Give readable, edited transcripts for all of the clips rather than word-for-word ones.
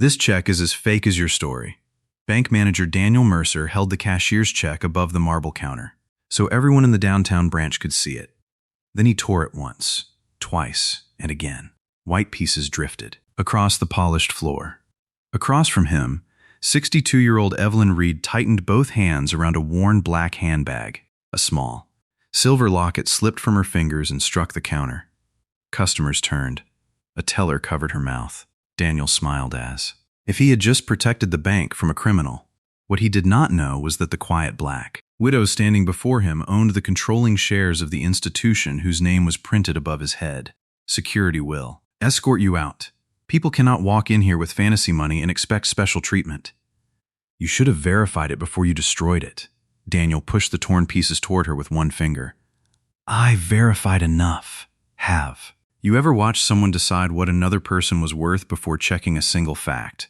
This check is as fake as your story. Bank manager Daniel Mercer held the cashier's check above the marble counter, so everyone in the downtown branch could see it. Then he tore it once, twice, and again. White pieces drifted across the polished floor. Across from him, 62-year-old Evelyn Reed tightened both hands around a worn black handbag. A small, silver locket slipped from her fingers and struck the counter. Customers turned. A teller covered her mouth. Daniel smiled as if he had just protected the bank from a criminal. What he did not know was that the quiet black widow standing before him owned the controlling shares of the institution whose name was printed above his head. Security will escort you out. People cannot walk in here with fantasy money and expect special treatment. You should have verified it before you destroyed it. Daniel pushed the torn pieces toward her with one finger. I verified enough. Have you ever watched someone decide what another person was worth before checking a single fact,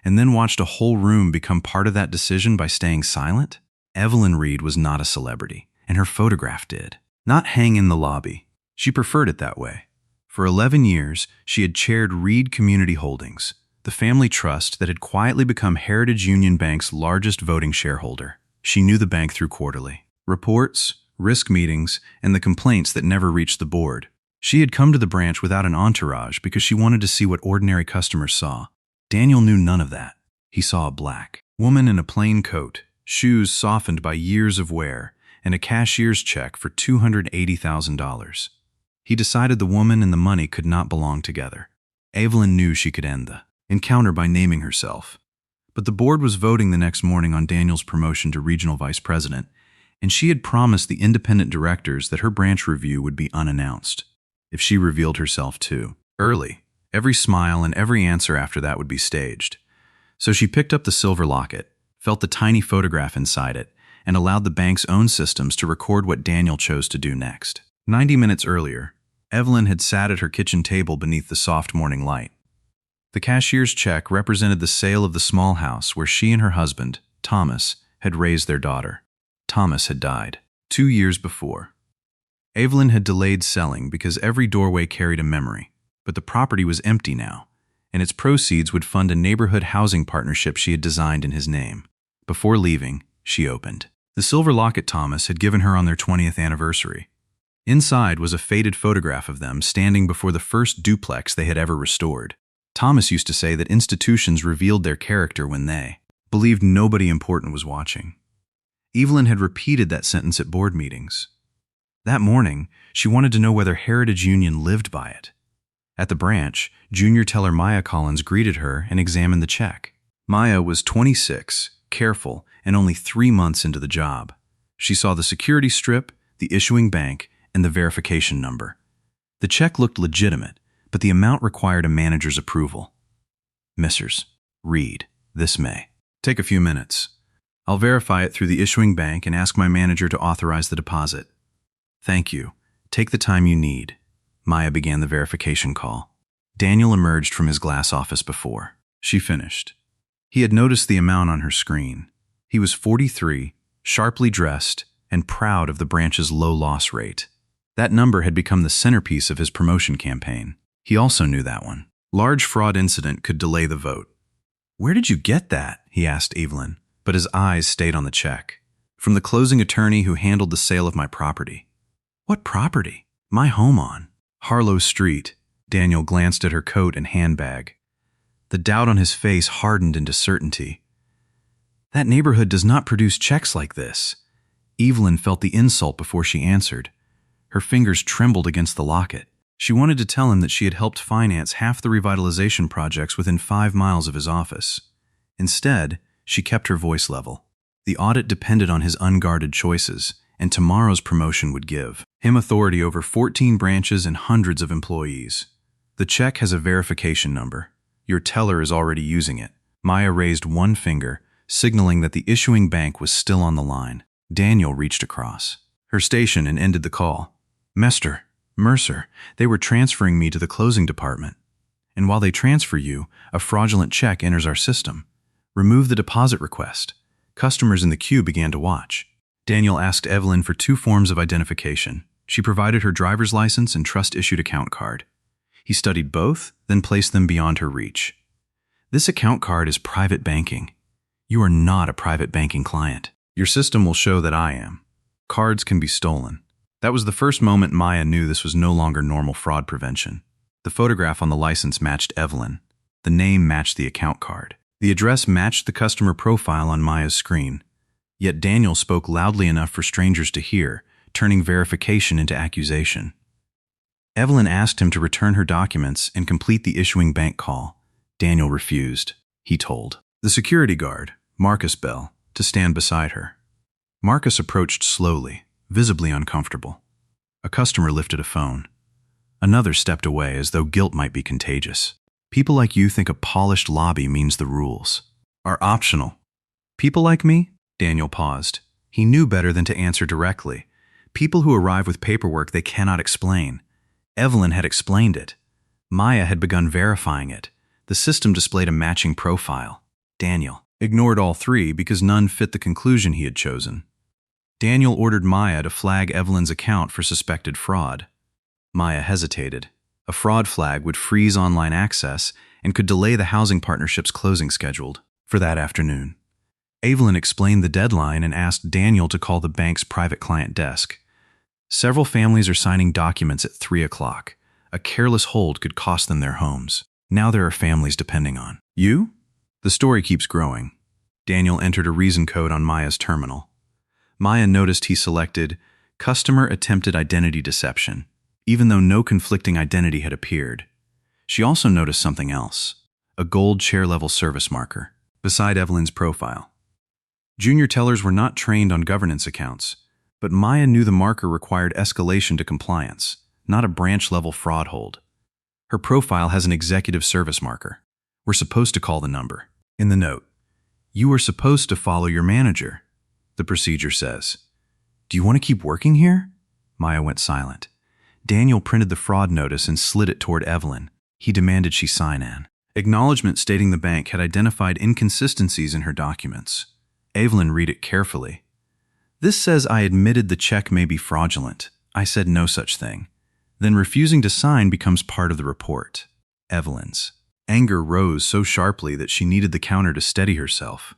and then watched a whole room become part of that decision by staying silent? Evelyn Reed was not a celebrity, and her photograph did not hang in the lobby. She preferred it that way. For 11 years, she had chaired Reed Community Holdings, the family trust that had quietly become Heritage Union Bank's largest voting shareholder. She knew the bank through quarterly reports, risk meetings, and the complaints that never reached the board. She had come to the branch without an entourage because she wanted to see what ordinary customers saw. Daniel knew none of that. He saw a black woman in a plain coat, shoes softened by years of wear, and a cashier's check for $280,000. He decided the woman and the money could not belong together. Evelyn knew she could end the encounter by naming herself. But the board was voting the next morning on Daniel's promotion to regional vice president, and she had promised the independent directors that her branch review would be unannounced. If she revealed herself too early, every smile and every answer after that would be staged. So she picked up the silver locket, felt the tiny photograph inside it, and allowed the bank's own systems to record what Daniel chose to do next. 90 minutes earlier, Evelyn had sat at her kitchen table beneath the soft morning light. The cashier's check represented the sale of the small house where she and her husband, Thomas, had raised their daughter. Thomas had died 2 years before. Evelyn had delayed selling because every doorway carried a memory, but the property was empty now, and its proceeds would fund a neighborhood housing partnership she had designed in his name. Before leaving, she opened the silver locket Thomas had given her on their 20th anniversary. Inside was a faded photograph of them standing before the first duplex they had ever restored. Thomas used to say that institutions revealed their character when they believed nobody important was watching. Evelyn had repeated that sentence at board meetings. That morning, she wanted to know whether Heritage Union lived by it. At the branch, junior teller Maya Collins greeted her and examined the check. Maya was 26, careful, and only 3 months into the job. She saw the security strip, the issuing bank, and the verification number. The check looked legitimate, but the amount required a manager's approval. Mrs. Reed, this may take a few minutes. I'll verify it through the issuing bank and ask my manager to authorize the deposit. Thank you. Take the time you need. Maya began the verification call. Daniel emerged from his glass office before she finished. He had noticed the amount on her screen. He was 43, sharply dressed, and proud of the branch's low loss rate. That number had become the centerpiece of his promotion campaign. He also knew that one. Large fraud incident could delay the vote. Where did you get that? He asked Evelyn, but his eyes stayed on the check. From the closing attorney who handled the sale of my property. What property? My home on Harlow Street. Daniel glanced at her coat and handbag. The doubt on his face hardened into certainty. That neighborhood does not produce checks like this. Evelyn felt the insult before she answered. Her fingers trembled against the locket. She wanted to tell him that she had helped finance half the revitalization projects within 5 miles of his office. Instead, she kept her voice level. The audit depended on his unguarded choices, and tomorrow's promotion would give him authority over 14 branches and hundreds of employees. The check has a verification number. Your teller is already using it. Maya raised one finger, signaling that the issuing bank was still on the line. Daniel reached across her station and ended the call. Mr. Mercer, they were transferring me to the closing department. And while they transfer you, a fraudulent check enters our system. Remove the deposit request. Customers in the queue began to watch. Daniel asked Evelyn for 2 forms of identification. She provided her driver's license and trust-issued account card. He studied both, then placed them beyond her reach. This account card is private banking. You are not a private banking client. Your system will show that I am. Cards can be stolen. That was the first moment Maya knew this was no longer normal fraud prevention. The photograph on the license matched Evelyn. The name matched the account card. The address matched the customer profile on Maya's screen. Yet Daniel spoke loudly enough for strangers to hear, turning verification into accusation. Evelyn asked him to return her documents and complete the issuing bank call. Daniel refused. He told the security guard, Marcus Bell, to stand beside her. Marcus approached slowly, visibly uncomfortable. A customer lifted a phone. Another stepped away as though guilt might be contagious. People like you think a polished lobby means the rules are optional. People like me? Daniel paused. He knew better than to answer directly. People who arrive with paperwork they cannot explain. Evelyn had explained it. Maya had begun verifying it. The system displayed a matching profile. Daniel ignored all three because none fit the conclusion he had chosen. Daniel ordered Maya to flag Evelyn's account for suspected fraud. Maya hesitated. A fraud flag would freeze online access and could delay the housing partnership's closing scheduled for that afternoon. Evelyn explained the deadline and asked Daniel to call the bank's private client desk. Several families are signing documents at 3 o'clock. A careless hold could cost them their homes. Now there are families depending on you. The story keeps growing. Daniel entered a reason code on Maya's terminal. Maya noticed he selected Customer Attempted Identity Deception, even though no conflicting identity had appeared. She also noticed something else, a gold chair-level service marker, beside Evelyn's profile. Junior tellers were not trained on governance accounts, but Maya knew the marker required escalation to compliance, not a branch-level fraud hold. Her profile has an executive service marker. We're supposed to call the number. In the note, you are supposed to follow your manager, the procedure says. Do you want to keep working here? Maya went silent. Daniel printed the fraud notice and slid it toward Evelyn. He demanded she sign an acknowledgement stating the bank had identified inconsistencies in her documents. Evelyn read it carefully. This says I admitted the check may be fraudulent. I said no such thing. Then refusing to sign becomes part of the report. Evelyn's anger rose so sharply that she needed the counter to steady herself.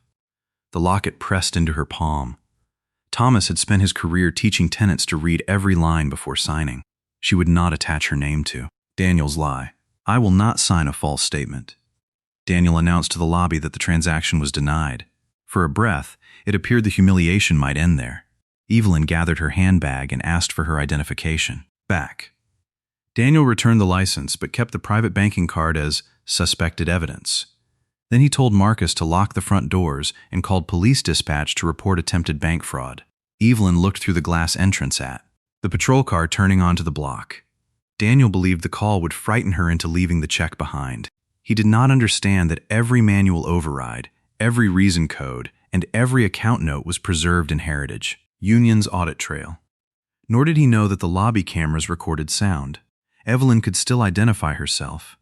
The locket pressed into her palm. Thomas had spent his career teaching tenants to read every line before signing. She would not attach her name to Daniel's lie. I will not sign a false statement. Daniel announced to the lobby that the transaction was denied. For a breath, it appeared the humiliation might end there. Evelyn gathered her handbag and asked for her identification back. Daniel returned the license but kept the private banking card as suspected evidence. Then he told Marcus to lock the front doors and called police dispatch to report attempted bank fraud. Evelyn looked through the glass entrance at the patrol car turning onto the block. Daniel believed the call would frighten her into leaving the check behind. He did not understand that every manual override, every reason code, and every account note was preserved in Heritage Union's audit trail. Nor did he know that the lobby cameras recorded sound. Evelyn could still identify herself.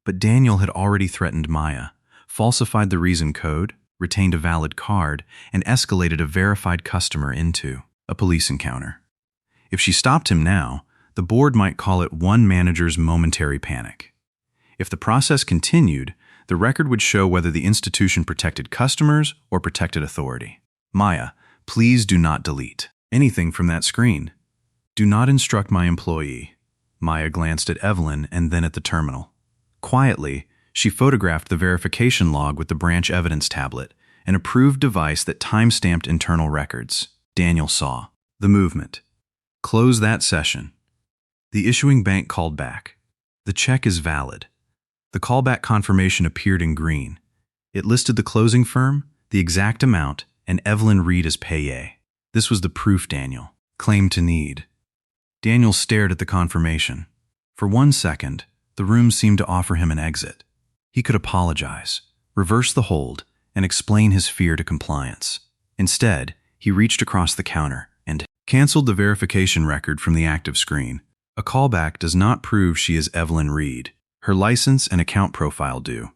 But Daniel had already threatened Maya, falsified the reason code, retained a valid card, and escalated a verified customer into a police encounter. If she stopped him now, the board might call it one manager's momentary panic. If the process continued, the record would show whether the institution protected customers or protected authority. Maya, please do not delete anything from that screen. Do not instruct my employee. Maya glanced at Evelyn and then at the terminal. Quietly, she photographed the verification log with the branch evidence tablet, an approved device that time-stamped internal records. Daniel saw the movement. Close that session. The issuing bank called back. The check is valid. The callback confirmation appeared in green. It listed the closing firm, the exact amount, and Evelyn Reed as payee. This was the proof Daniel claimed to need. Daniel stared at the confirmation. For 1 second, the room seemed to offer him an exit. He could apologize, reverse the hold, and explain his fear to compliance. Instead, he reached across the counter and canceled the verification record from the active screen. A callback does not prove she is Evelyn Reed. Her license and account profile do.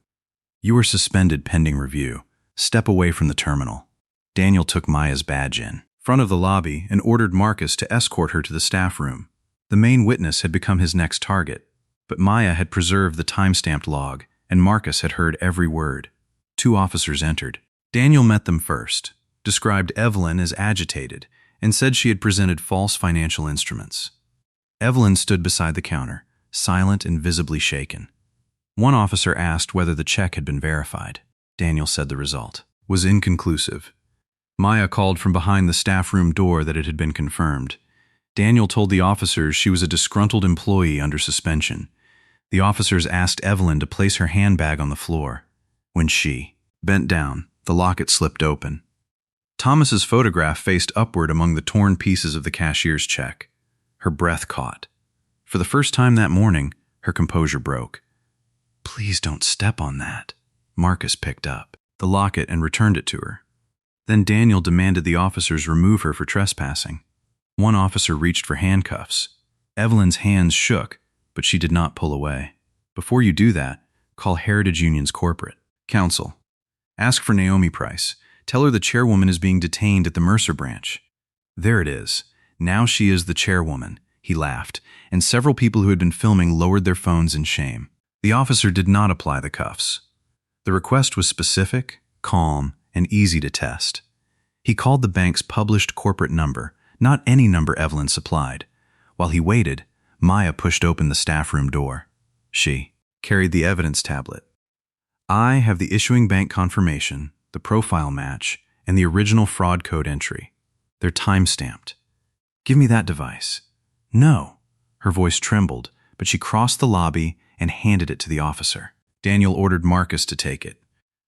You are suspended pending review. Step away from the terminal. Daniel took Maya's badge in front of the lobby and ordered Marcus to escort her to the staff room. The main witness had become his next target, but Maya had preserved the time-stamped log and Marcus had heard every word. 2 officers entered. Daniel met them first, described Evelyn as agitated, and said she had presented false financial instruments. Evelyn stood beside the counter, silent and visibly shaken. One officer asked whether the check had been verified. Daniel said the result was inconclusive. Maya called from behind the staff room door that it had been confirmed. Daniel told the officers she was a disgruntled employee under suspension. The officers asked Evelyn to place her handbag on the floor. When she bent down, the locket slipped open. Thomas's photograph faced upward among the torn pieces of the cashier's check. Her breath caught. For the first time that morning, her composure broke. "Please don't step on that." Marcus picked up the locket and returned it to her. Then Daniel demanded the officers remove her for trespassing. One officer reached for handcuffs. Evelyn's hands shook, but she did not pull away. "Before you do that, call Heritage Union's corporate counsel. Ask for Naomi Price. Tell her the chairwoman is being detained at the Mercer branch." "There it is. Now she is the chairwoman," he laughed, and several people who had been filming lowered their phones in shame. The officer did not apply the cuffs. The request was specific, calm, and easy to test. He called the bank's published corporate number, not any number Evelyn supplied. While he waited, Maya pushed open the staff room door. She carried the evidence tablet. "I have the issuing bank confirmation, the profile match, and the original fraud code entry. They're time-stamped. Give me that device." "No." Her voice trembled, but she crossed the lobby and handed it to the officer. Daniel ordered Marcus to take it.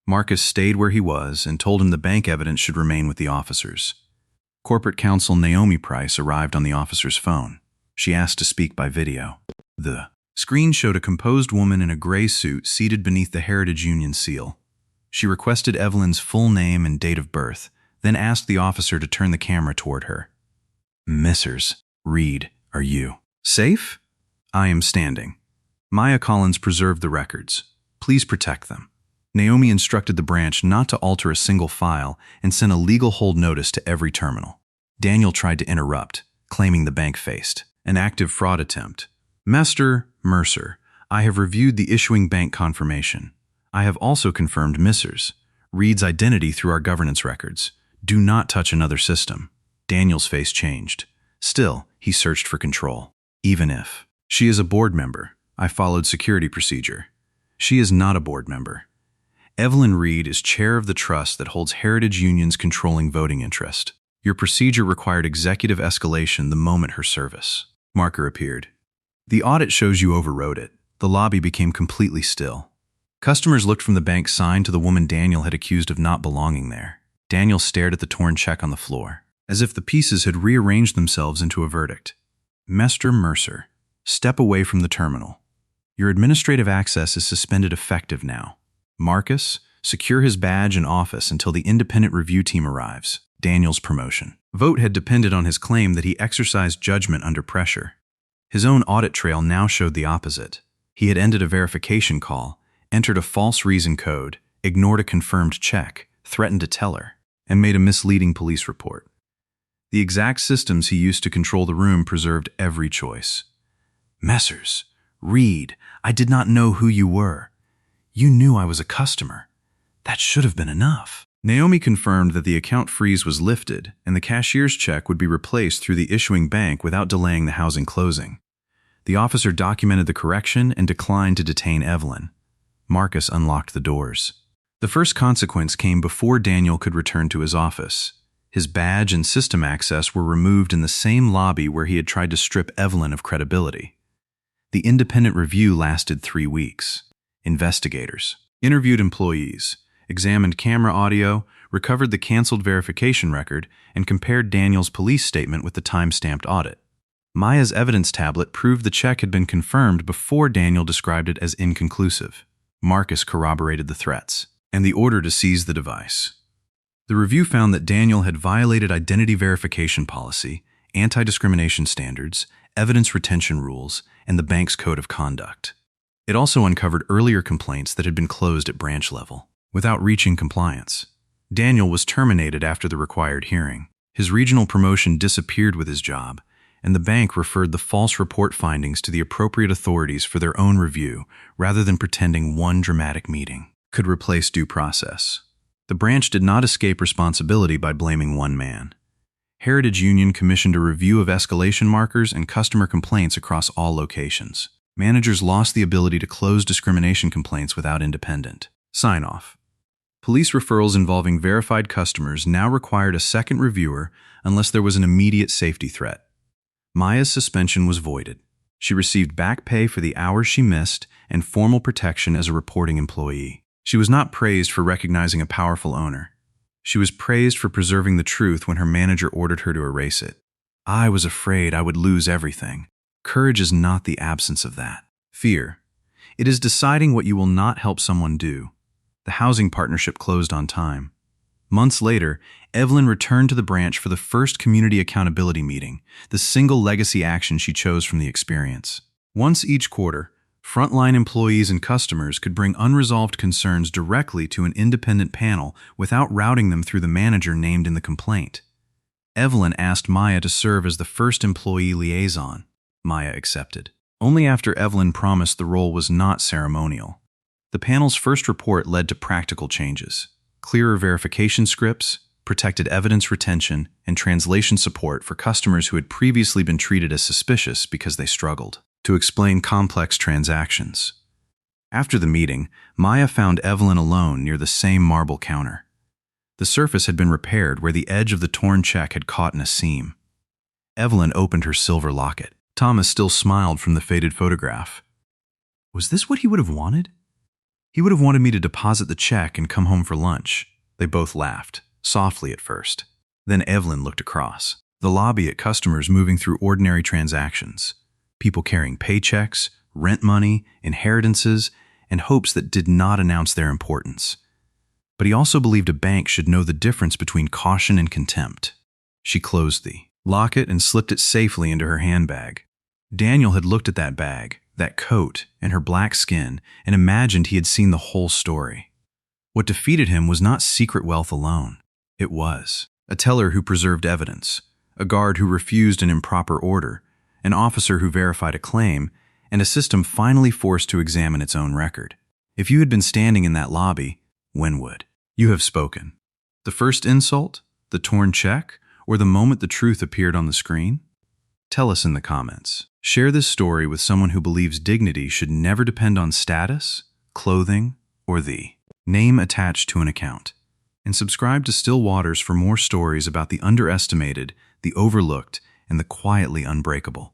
Marcus stayed where he was and told him the bank evidence should remain with the officers. Corporate counsel Naomi Price arrived on the officer's phone. She asked to speak by video. The screen showed a composed woman in a gray suit seated beneath the Heritage Union seal. She requested Evelyn's full name and date of birth, then asked the officer to turn the camera toward her. "Mrs. Reed, are you safe?" "I am standing. Maya Collins preserved the records. Please protect them." Naomi instructed the branch not to alter a single file and sent a legal hold notice to every terminal. Daniel tried to interrupt, claiming the bank faced an active fraud attempt. "Mr. Mercer, I have reviewed the issuing bank confirmation. I have also confirmed Mrs. Reed's identity through our governance records. Do not touch another system." Daniel's face changed. Still, he searched for control. "Even if she is a board member, I followed security procedure. She is not a board member. Evelyn Reed is chair of the trust that holds Heritage Union's controlling voting interest. Your procedure required executive escalation the moment her service marker appeared. The audit shows you overrode it." The lobby became completely still. Customers looked from the bank sign to the woman Daniel had accused of not belonging there. Daniel stared at the torn check on the floor, as if the pieces had rearranged themselves into a verdict. "Mr. Mercer, step away from the terminal. Your administrative access is suspended effective now. Marcus, secure his badge and office until the independent review team arrives." Daniel's promotion vote had depended on his claim that he exercised judgment under pressure. His own audit trail now showed the opposite. He had ended a verification call, entered a false reason code, ignored a confirmed check, threatened a teller, and made a misleading police report. The exact systems he used to control the room preserved every choice. "Messrs. Reed, I did not know who you were. You knew I was a customer. That should have been enough." Naomi confirmed that the account freeze was lifted and the cashier's check would be replaced through the issuing bank without delaying the housing closing. The officer documented the correction and declined to detain Evelyn. Marcus unlocked the doors. The first consequence came before Daniel could return to his office. His badge and system access were removed in the same lobby where he had tried to strip Evelyn of credibility. The independent review lasted 3 weeks. Investigators interviewed employees, examined camera audio, recovered the canceled verification record, and compared Daniel's police statement with the time-stamped audit. Maya's evidence tablet proved the check had been confirmed before Daniel described it as inconclusive. Marcus corroborated the threats and the order to seize the device. The review found that Daniel had violated identity verification policy, anti-discrimination standards, evidence retention rules, and the bank's code of conduct. It also uncovered earlier complaints that had been closed at branch level, without reaching compliance. Daniel was terminated after the required hearing. His regional promotion disappeared with his job, and the bank referred the false report findings to the appropriate authorities for their own review, rather than pretending one dramatic meeting could replace due process. The branch did not escape responsibility by blaming one man. Heritage Union commissioned a review of escalation markers and customer complaints across all locations. Managers lost the ability to close discrimination complaints without independent sign-off. Police referrals involving verified customers now required a second reviewer unless there was an immediate safety threat. Maya's suspension was voided. She received back pay for the hours she missed and formal protection as a reporting employee. She was not praised for recognizing a powerful owner. She was praised for preserving the truth when her manager ordered her to erase it. I was afraid I would lose everything. Courage is not the absence of that. Fear. It is deciding what you will not help someone do. The housing partnership closed on time. Months later, Evelyn returned to the branch for the first community accountability meeting, the single legacy action she chose from the experience. Once each quarter, frontline employees and customers could bring unresolved concerns directly to an independent panel without routing them through the manager named in the complaint. Evelyn asked Maya to serve as the first employee liaison. Maya accepted. Only after Evelyn promised the role was not ceremonial. The panel's first report led to practical changes: clearer verification scripts, protected evidence retention, and translation support for customers who had previously been treated as suspicious because they struggled to explain complex transactions. After the meeting, Maya found Evelyn alone near the same marble counter. The surface had been repaired where the edge of the torn check had caught in a seam. Evelyn opened her silver locket. Thomas still smiled from the faded photograph. Was this what he would have wanted? He would have wanted me to deposit the check and come home for lunch. They both laughed, softly at first. Then Evelyn looked across. The lobby at customers moving through ordinary transactions. People carrying paychecks, rent money, inheritances, and hopes that did not announce their importance. But he also believed a bank should know the difference between caution and contempt. She closed the locket and slipped it safely into her handbag. Daniel had looked at that bag, that coat, and her black skin, and imagined he had seen the whole story. What defeated him was not secret wealth alone. It was a teller who preserved evidence, a guard who refused an improper order, an officer who verified a claim, and a system finally forced to examine its own record. If you had been standing in that lobby, when would you have spoken? The first insult? The torn check? Or the moment the truth appeared on the screen? Tell us in the comments. Share this story with someone who believes dignity should never depend on status, clothing, or the name attached to an account. And subscribe to Still Waters for more stories about the underestimated, the overlooked, and the quietly unbreakable.